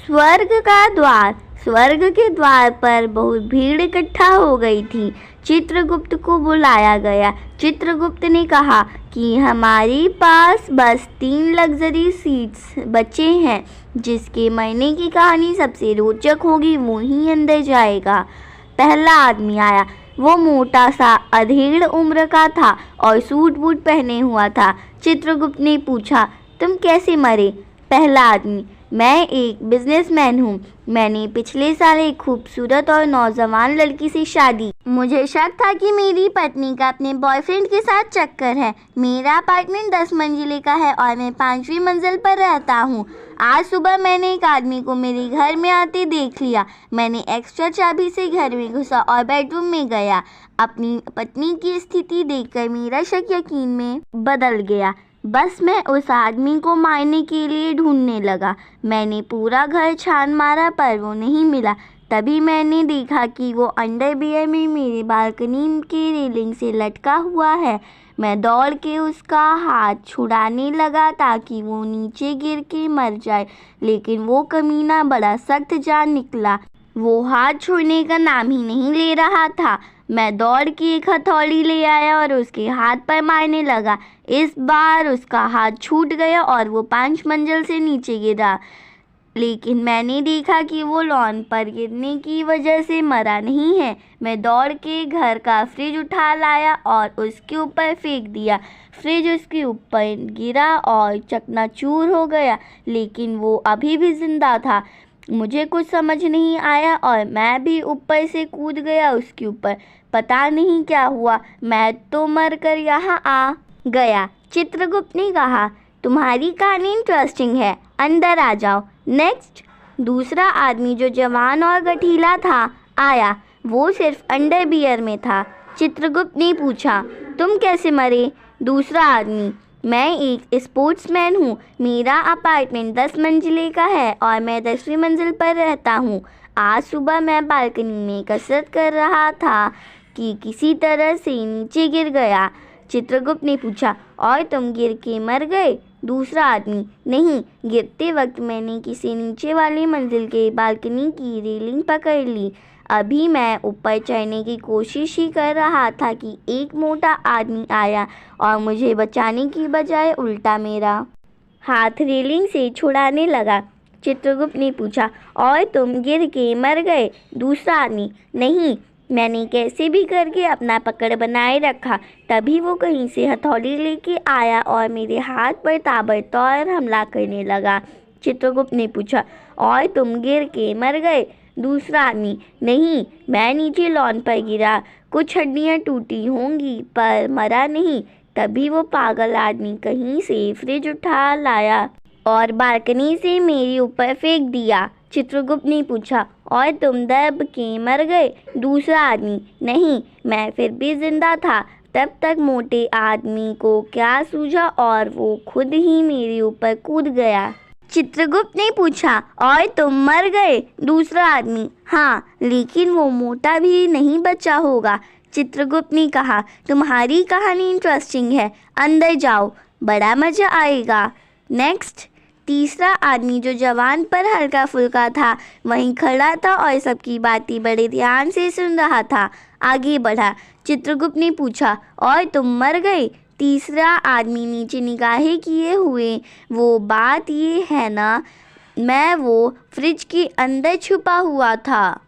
स्वर्ग का द्वार। स्वर्ग के द्वार पर बहुत भीड़ इकट्ठा हो गई थी। चित्रगुप्त को बुलाया गया। चित्रगुप्त ने कहा कि हमारे पास बस 3 लग्जरी सीट्स बचे हैं। जिसके मरने की कहानी सबसे रोचक होगी वो ही अंदर जाएगा। पहला आदमी आया। वो मोटा सा अधेड़ उम्र का था और सूट बूट पहने हुआ था। चित्रगुप्त ने पूछा, तुम कैसे मरे? पहला आदमी, मैं एक बिजनेसमैन हूँ। मैंने पिछले साल एक खूबसूरत और नौजवान लड़की से शादी। मुझे शक था कि मेरी पत्नी का अपने बॉयफ्रेंड के साथ चक्कर है। मेरा अपार्टमेंट 10 मंजिले का है और मैं 5वीं मंजिल पर रहता हूँ। आज सुबह मैंने एक आदमी को मेरे घर में आते देख लिया। मैंने एक्स्ट्रा चाबी से घर में घुसा और बेडरूम में गया। अपनी पत्नी की स्थिति देखकर मेरा शक यकीन में बदल गया। बस मैं उस आदमी को मारने के लिए ढूंढने लगा। मैंने पूरा घर छान मारा पर वो नहीं मिला। तभी मैंने देखा कि वो अंडरवियर में मेरे बालकनी के रेलिंग से लटका हुआ है। मैं दौड़ के उसका हाथ छुड़ाने लगा ताकि वो नीचे गिर के मर जाए, लेकिन वो कमीना बड़ा सख्त जान निकला। वो हाथ छोड़ने का नाम ही नहीं ले रहा था। मैं दौड़ के एक हथौड़ी ले आया और उसके हाथ पर मारने लगा। इस बार उसका हाथ छूट गया और वो 5 मंजिल से नीचे गिरा, लेकिन मैंने देखा कि वो लॉन पर गिरने की वजह से मरा नहीं है। मैं दौड़ के घर का फ्रिज उठा लाया और उसके ऊपर फेंक दिया। फ्रिज उसके ऊपर गिरा और चकनाचूर हो गया, लेकिन वो अभी भी जिंदा था। मुझे कुछ समझ नहीं आया और मैं भी ऊपर से कूद गया उसके ऊपर। पता नहीं क्या हुआ, मैं तो मर कर यहाँ आ गया। चित्रगुप्त ने कहा, तुम्हारी कहानी इंटरेस्टिंग है, अंदर आ जाओ। नेक्स्ट। दूसरा आदमी जो जवान और गठीला था आया। वो सिर्फ अंडरवियर में था। चित्रगुप्त ने पूछा, तुम कैसे मरे? दूसरा आदमी, मैं एक स्पोर्ट्समैन हूँ। मेरा अपार्टमेंट 10 मंजिले का है और मैं 10वीं मंजिल पर रहता हूँ। आज सुबह मैं बालकनी में कसरत कर रहा था कि किसी तरह से नीचे गिर गया। चित्रगुप्त ने पूछा, और तुम गिर के मर गए? दूसरा आदमी, नहीं, गिरते वक्त मैंने किसी नीचे वाली मंजिल के बालकनी की रेलिंग पकड़ ली। अभी मैं ऊपर चढ़ने की कोशिश ही कर रहा था कि एक मोटा आदमी आया और मुझे बचाने की बजाय उल्टा मेरा हाथ रेलिंग से छुड़ाने लगा। चित्रगुप्त ने पूछा, और तुम गिर के मर गए? दूसरा आदमी, नहीं, मैंने कैसे भी करके अपना पकड़ बनाए रखा। तभी वो कहीं से हथौड़ी लेके आया और मेरे हाथ पर ताबड़तोड़ हमला करने लगा। चित्रगुप्त ने पूछा, और तुम गिर के मर गए? दूसरा आदमी, नहीं, मैं नीचे लॉन पर गिरा। कुछ हड्डियां टूटी होंगी पर मरा नहीं। तभी वो पागल आदमी कहीं से फ्रिज उठा लाया और बालकनी से मेरे ऊपर फेंक दिया। चित्रगुप्त ने पूछा, और तुम दब के मर गए? दूसरा आदमी, नहीं, मैं फिर भी जिंदा था। तब तक मोटे आदमी को क्या सूझा और वो खुद ही मेरे ऊपर कूद गया। चित्रगुप्त ने पूछा, और तुम मर गए? दूसरा आदमी, हाँ, लेकिन वो मोटा भी नहीं बचा होगा। चित्रगुप्त ने कहा, तुम्हारी कहानी इंटरेस्टिंग है, अंदर जाओ, बड़ा मजा आएगा। नेक्स्ट। तीसरा आदमी जो जवान पर हल्का फुल्का था वहीं खड़ा था और सबकी बातें बड़े ध्यान से सुन रहा था। आगे बढ़ा। चित्रगुप्त ने पूछा, और तुम मर गए? तीसरा आदमी नीचे निगाहें किए हुए, वो बात ये है ना, मैं वो फ्रिज के अंदर छुपा हुआ था।